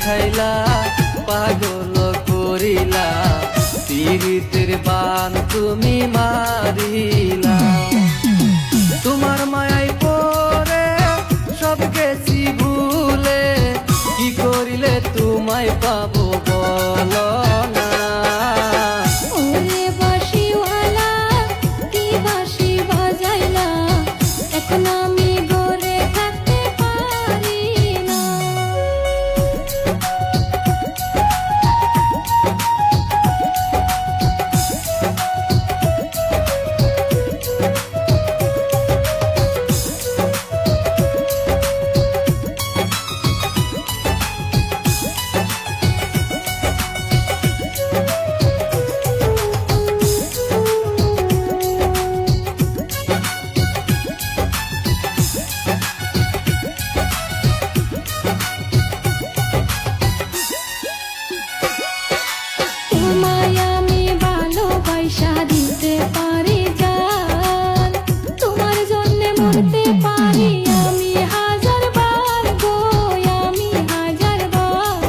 দেখাইলা পাগল করিলা পীড়িতের বান তুমি মারিলা তোমার মায়ায় পড়ে সব গেছি ভুলে কি করিলে তোমায় পাবো বলো না ওরে বাঁশিওয়ালা কি বাঁশি বাজাইলা এখন আমি ঘরে থাকতে পারি না তোমায় আমি ভালোবাসা দিতে পারি জান তোমার জন্য মরতে পারি আমি হাজার বার গো আমি হাজার বার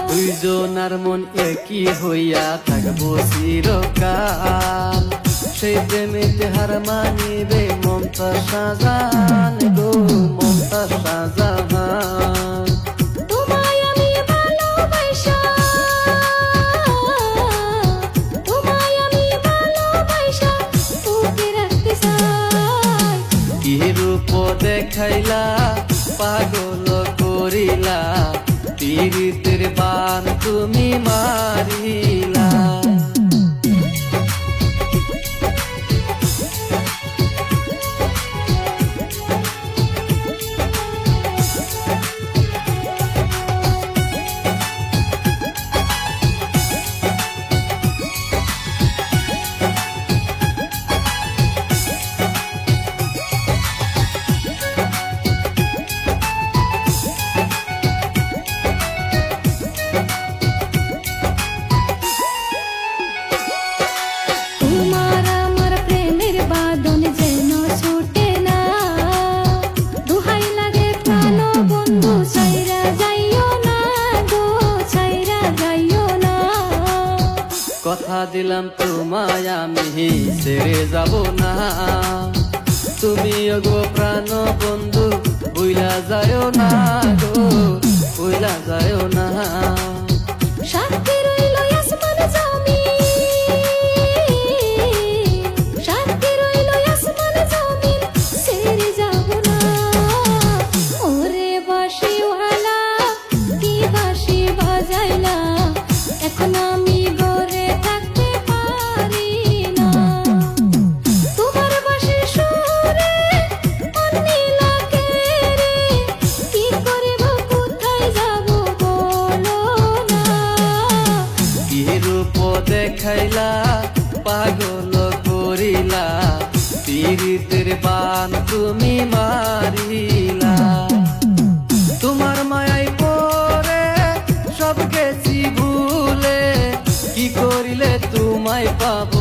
দুইজনার মন একই হইয়া থাকবো চিরকাল সেই প্রেমেতে হার মানিবে মমতা শাহজাহান গো মমতা শাহজাহান তোমায় আমি ভালোবাসা তোকে রাখতে চাই কি রূপ দেখাইলা পাগল করিলা পীড়িতের বান তুমি মারিলা তোমার আমার প্রেমের বাঁধন যেন ছুটে না দোহাই লাগে প্রাণ বন্ধু ছাইরা যাইও না গো ছাইরা যাইও না কথা দিলাম তোমায় আমি ছেড়ে যাব না তুমি গো প্রাণ বন্ধু ভুইলা যায় না গো ভুইলা যায় না সাথে রইল আসমান জমিন সাথে রইল আসমান জমিন ছেড়ে যাব না ওরে বাঁশিওয়ালা কি বাঁশি বাজাইলা এখন আমি ঘরে থাকতে পারি না তোমার বাঁশির সুরে অন্য লাগে রে কি করিব কোথায় যাব বলো না কি রূপ দেখাইলা পাগল করিলা পীড়িতের বান তুমি মারিলা তোমার মায়ায় পড়ে সব গেছি ভুলে কি করিলে তোমায় পাব